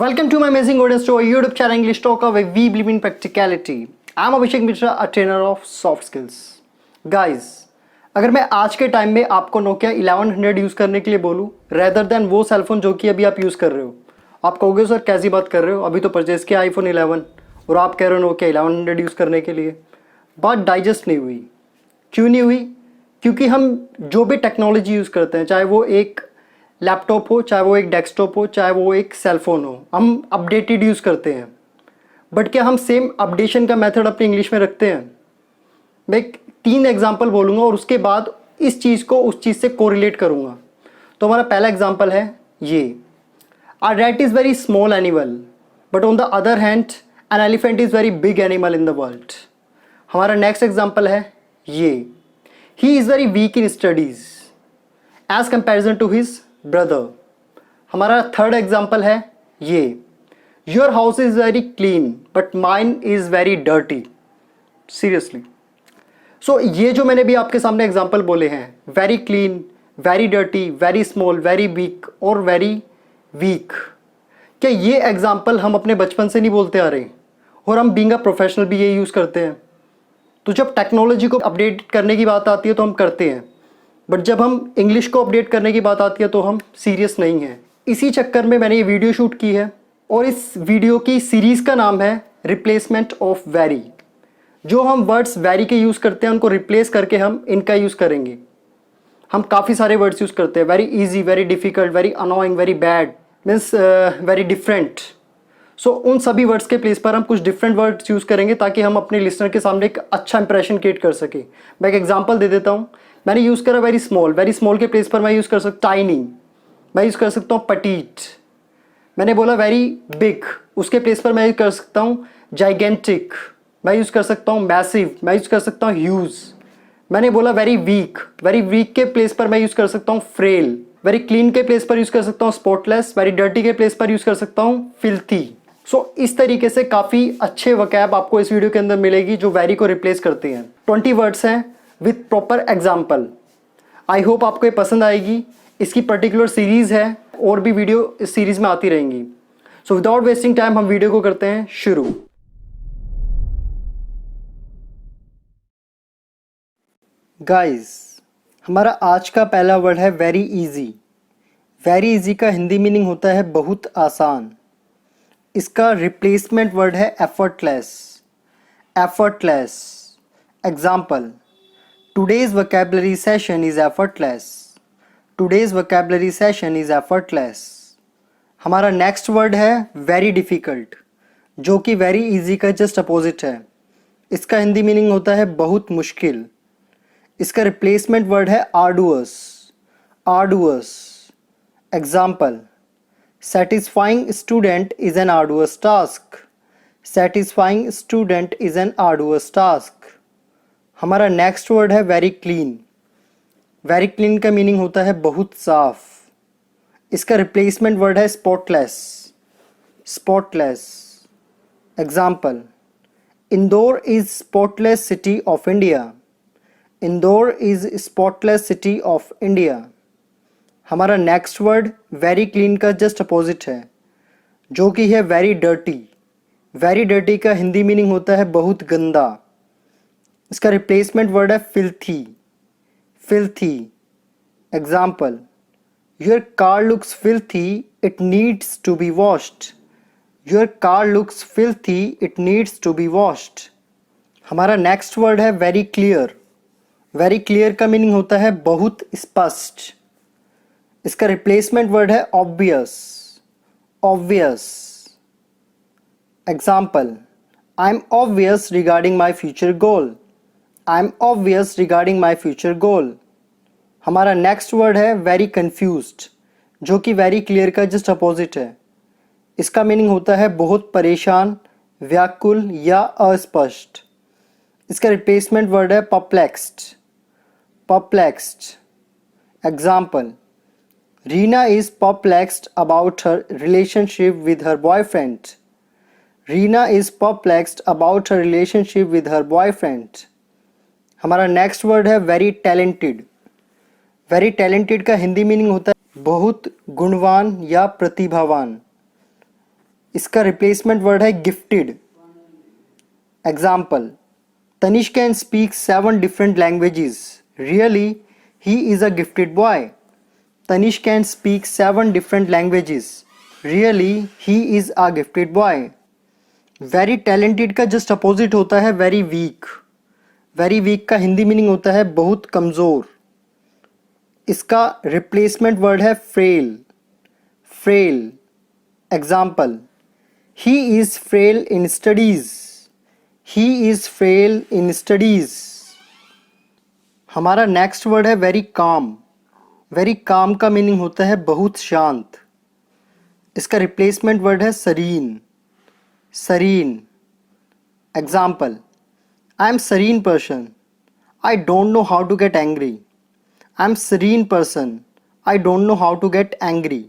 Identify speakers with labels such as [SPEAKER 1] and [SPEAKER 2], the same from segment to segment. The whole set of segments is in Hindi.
[SPEAKER 1] Welcome to my amazing audience to our YouTube channel English Talker where we believe in practicality. I'm Abhishek Mishra, a trainer of soft skills. Guys, अगर मैं आज के टाइम में आपको Nokia 1100 यूज़ करने के लिए बोलूँ रेदर देन वो सेलफोन जो कि अभी आप यूज़ कर रहे हो, आप कहोगे सर कैसी बात कर रहे हो, अभी तो परचेज़ किया iPhone 11 और आप कह रहे हो Nokia 1100 यूज़ करने के लिए. बात डाइजेस्ट नहीं हुई. क्यों नहीं हुई? क्योंकि हम जो भी टेक्नोलॉजी यूज़ करते हैं, चाहे वो एक लैपटॉप हो, चाहे वो एक डेस्कटॉप हो, चाहे वो एक सेलफोन हो, हम अपडेटेड यूज़ करते हैं. बट क्या हम सेम अपडेशन का मेथड अपनी इंग्लिश में रखते हैं? मैं 3 एग्जांपल बोलूँगा और उसके बाद इस चीज़ को उस चीज़ से कोरिलेट करूँगा. तो हमारा पहला एग्जांपल है ये. A rat is very small animal but on the other hand an elephant is very big animal in the world. हमारा नेक्स्ट एग्जांपल है ये. He is very weak in studies as comparison to his brother. हमारा थर्ड एग्जाम्पल है ये. Your house is very clean but mine is very dirty. Seriously. So ये जो मैंने भी आपके सामने एग्जाम्पल बोले हैं, very clean, very dirty, very small, very big और वेरी वीक, क्या ये एग्जाम्पल हम अपने बचपन से नहीं बोलते आ रहे और हम बीइंग अ प्रोफेशनल भी ये यूज़ करते हैं? तो जब टेक्नोलॉजी को अपडेट करने की बात आती है तो हम करते हैं, बट जब हम इंग्लिश को अपडेट करने की बात आती है तो हम सीरियस नहीं हैं. इसी चक्कर में मैंने ये वीडियो शूट की है और इस वीडियो की सीरीज़ का नाम है रिप्लेसमेंट ऑफ वेरी. जो हम वर्ड्स वेरी के यूज़ करते हैं उनको रिप्लेस करके हम इनका यूज़ करेंगे. हम काफ़ी सारे वर्ड्स यूज़ करते हैं, very easy, very difficult, very annoying, very bad, means very different. So उन सभी वर्ड्स के प्लेस पर हम कुछ डिफरेंट वर्ड्स यूज़ करेंगे ताकि हम अपने लिसनर के सामने एक अच्छा इंप्रेशन क्रिएट कर सकें. मैं एक एग्जांपल दे देता हूँ. मैंने यूज़ करा वेरी स्मॉल. वेरी स्मॉल के प्लेस पर मैं यूज़ कर सकता हूँ टाइनी, मैं यूज़ कर सकता हूँ पटीट. मैंने बोला वेरी बिग, उसके प्लेस पर मैं यूज़ कर सकता हूँ जाइगेंटिक, मैं यूज़ कर सकता हूँ मैसिव, मैं यूज़ कर सकता हूँ ह्यूज. मैंने बोला वेरी वीक के प्लेस पर मैं यूज़ कर सकता हूँ फ्रेल. वेरी क्लीन के प्लेस पर यूज़ कर सकता हूँ स्पॉटलेस. वेरी डर्टी के प्लेस पर यूज़ कर सकता हूँ फिल्थी. सो इस तरीके से काफ़ी अच्छे वकैब आपको इस वीडियो के अंदर मिलेगी जो वेरी को रिप्लेस करते हैं. 20 वर्ड्स हैं with proper example. I hope आपको ये पसंद आएगी. इसकी पर्टिकुलर सीरीज़ है और भी वीडियो इस सीरीज़ में आती रहेंगी. सो विदाउट वेस्टिंग टाइम हम वीडियो को करते हैं शुरू. गाइस, हमारा आज का पहला वर्ड है वेरी इजी. वेरी इजी का हिंदी मीनिंग होता है बहुत आसान. इसका रिप्लेसमेंट वर्ड है effortless. Effortless. Example. Today's vocabulary session is effortless. Today's vocabulary session is effortless. हमारा नेक्स्ट वर्ड है वेरी डिफ़िकल्ट, जो कि वेरी इजी का जस्ट अपोजिट है. इसका हिंदी मीनिंग होता है बहुत मुश्किल. इसका रिप्लेसमेंट वर्ड है arduous. Arduous. Example. Satisfying student is an arduous task. Satisfying student is an arduous task. हमारा नेक्स्ट वर्ड है वेरी क्लीन. वेरी क्लीन का मीनिंग होता है बहुत साफ. इसका रिप्लेसमेंट वर्ड है spotless. Spotless. Example. Indore is spotless city of India. Indore is spotless city of India. हमारा नेक्स्ट वर्ड वेरी क्लीन का जस्ट अपोजिट है, जो कि है वेरी डर्टी. वेरी डर्टी का हिंदी मीनिंग होता है बहुत गंदा. इसका रिप्लेसमेंट वर्ड है filthy. Filthy. Example. Your car looks filthy, it needs to be washed. Your car looks filthy, it needs to be washed. हमारा नेक्स्ट वर्ड है वेरी क्लियर. वेरी क्लियर का मीनिंग होता है बहुत स्पष्ट. इसका रिप्लेसमेंट वर्ड है obvious. Obvious. Example. I am obvious regarding my future goal. I am obvious regarding my future goal. हमारा नेक्स्ट वर्ड है वेरी कन्फ्यूज्ड, जो कि वेरी क्लियर का जस्ट अपोजिट है. इसका मीनिंग होता है बहुत परेशान, व्याकुल या अस्पष्ट. इसका रिप्लेसमेंट वर्ड है perplexed. Perplexed. Example. Reena is perplexed about her relationship with her boyfriend. Reena is perplexed about her relationship with her boyfriend. हमारा नेक्स्ट वर्ड है वेरी टैलेंटेड. वेरी टैलेंटेड का हिंदी मीनिंग होता है बहुत गुणवान या प्रतिभावान. इसका रिप्लेसमेंट वर्ड है gifted. Example, Tanish can speak 7 different languages, really he is a gifted boy. Tanish can speak 7 different languages, really he is a gifted boy. Very talented का जस्ट अपोजिट होता है वेरी वीक। वेरी वीक का हिंदी मीनिंग होता है बहुत कमज़ोर। इसका रिप्लेसमेंट वर्ड है frail. Frail. Example, he is frail in studies, he is frail in studies. हमारा नेक्स्ट वर्ड है वेरी काम। वेरी काम का मीनिंग होता है बहुत शांत। इसका रिप्लेसमेंट वर्ड है serene. Serene. Example, I am serene person. I don't know how to get angry. I'm serene person. I don't know how to get angry.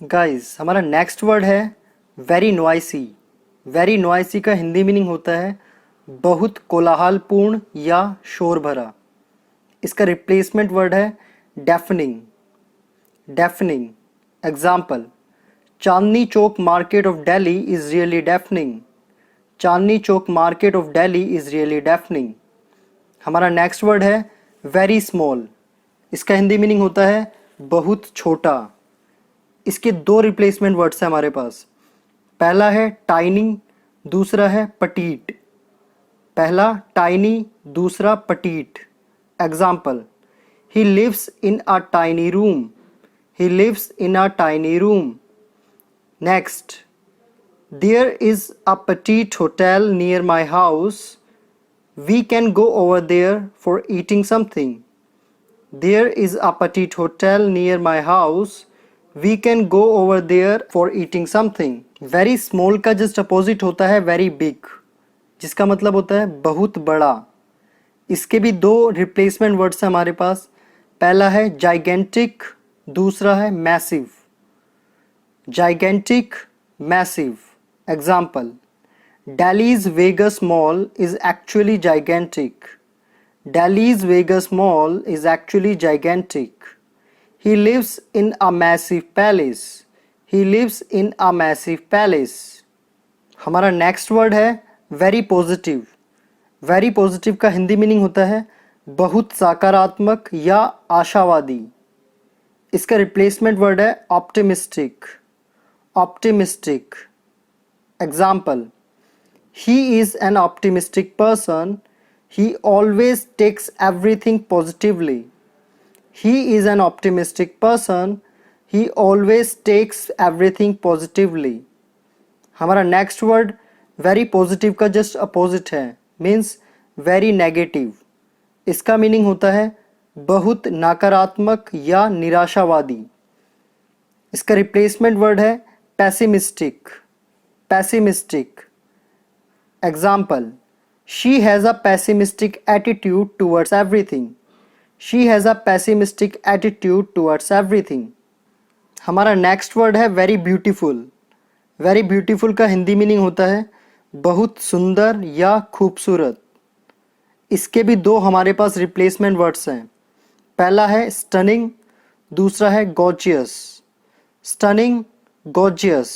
[SPEAKER 1] Guys, हमारा नेक्स्ट वर्ड है वेरी नॉइसी। वेरी नॉइसी का हिंदी मीनिंग होता है बहुत कोलाहलपूर्ण या शोर भरा। इसका रिप्लेसमेंट वर्ड है deafening. Deafening. Example, Chandni Chowk market of Delhi is really deafening. Chandni Chowk market of Delhi is really deafening. हमारा नेक्स्ट वर्ड है वेरी स्मॉल। इसका हिंदी मीनिंग होता है बहुत छोटा। इसके 2 रिप्लेसमेंट वर्ड्स हैं हमारे पास। पहला है टाइनी, दूसरा है पटीट। पहला टाइनी, दूसरा petite. Example, he lives in a tiny room. He lives in a tiny room. Next, there is a petite hotel near my house. We can go over there for eating something. There is a petite hotel near my house. We can go over there for eating something. Very small का जस्ट अपोजिट होता है very big, जिसका मतलब होता है बहुत बड़ा। इसके भी 2 रिप्लेसमेंट वर्ड्स हैं हमारे पास। पहला है gigantic, दूसरा है massive। gigantic, massive। Example, Delhi's Vegas Mall is actually gigantic. Delhi's Vegas Mall is actually gigantic. He lives in a massive palace. He lives in a massive palace. हमारा नेक्स्ट वर्ड है वेरी पॉजिटिव। वेरी पॉजिटिव का हिंदी मीनिंग होता है बहुत सकारात्मक या आशावादी। इसका रिप्लेसमेंट वर्ड है optimistic. Optimistic. Example, he is an optimistic person. He always takes everything positively. He is an optimistic person. He always takes everything positively. हमारा नेक्स्ट वर्ड वेरी पॉजिटिव का जस्ट अपोजिट है, मीन्स वेरी नेगेटिव। इसका मीनिंग होता है बहुत नकारात्मक या निराशावादी। इसका रिप्लेसमेंट वर्ड है pessimistic. Pessimistic. Example, she has a pessimistic attitude towards everything. She has a pessimistic attitude towards everything. हमारा नेक्स्ट वर्ड है वेरी ब्यूटीफुल। वेरी ब्यूटीफुल का हिंदी मीनिंग होता है बहुत सुंदर या खूबसूरत। इसके भी 2 हमारे पास रिप्लेसमेंट वर्ड्स हैं। पहला है स्टनिंग, दूसरा है gorgeous. Stunning, gorgeous.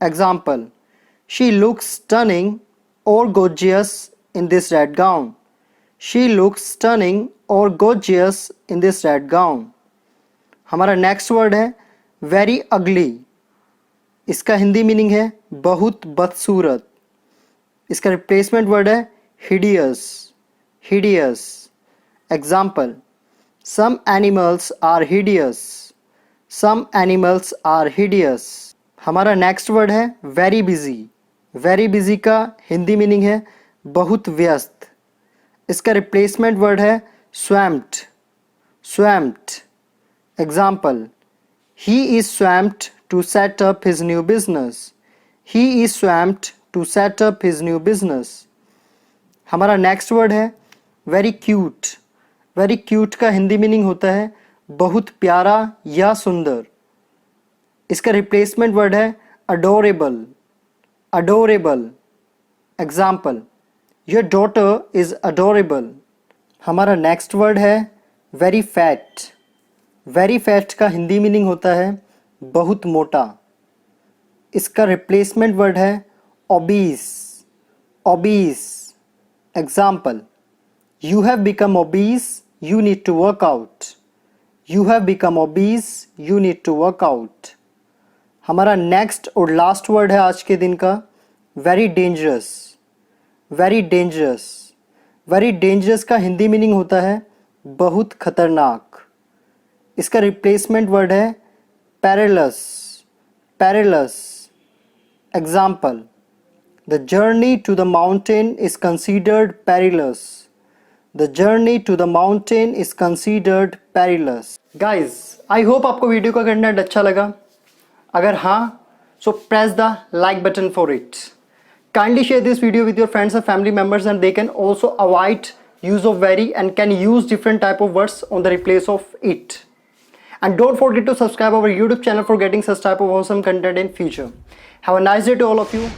[SPEAKER 1] Example, she looks stunning or gorgeous in this red gown. She looks stunning or gorgeous in this red gown. हमारा नेक्स्ट वर्ड है वेरी अगली। इसका हिंदी मीनिंग है बहुत बदसूरत। इसका रिप्लेसमेंट वर्ड है hideous। hideous। Example, some animals are hideous. Some animals are hideous. हमारा नेक्स्ट वर्ड है वेरी बिजी। वेरी बिजी का हिंदी मीनिंग है बहुत व्यस्त। इसका रिप्लेसमेंट वर्ड है swamped. Swamped. Example, he is swamped to set up his new business. He is swamped to set up his new business. हमारा नेक्स्ट वर्ड है वेरी क्यूट। वेरी क्यूट का हिंदी मीनिंग होता है बहुत प्यारा या सुंदर। इसका रिप्लेसमेंट वर्ड है adorable. Adorable. Example, your daughter is adorable. हमारा नेक्स्ट वर्ड है वेरी फैट। वेरी फैट का हिंदी मीनिंग होता है बहुत मोटा। इसका रिप्लेसमेंट वर्ड है obese. obese. Example, you have become obese, you need to work out. You have become obese, you need to work out. हमारा नेक्स्ट और लास्ट वर्ड है आज के दिन का very dangerous. Very dangerous. Very dangerous का हिंदी मीनिंग होता है बहुत खतरनाक. इसका रिप्लेसमेंट वर्ड है perilous. Perilous. Example, the journey to the mountain is considered perilous. The journey to the mountain is considered perilous. Guys, I hope आपको वीडियो का कंटेंट अच्छा लगा. अगर हाँ, so press the like button for it. Kindly share this video with your friends and family members, and they can also avoid use of very and can use different type of words on the replace of it. And don't forget to subscribe our YouTube channel for getting such type of awesome content in future. Have a nice day to all of you.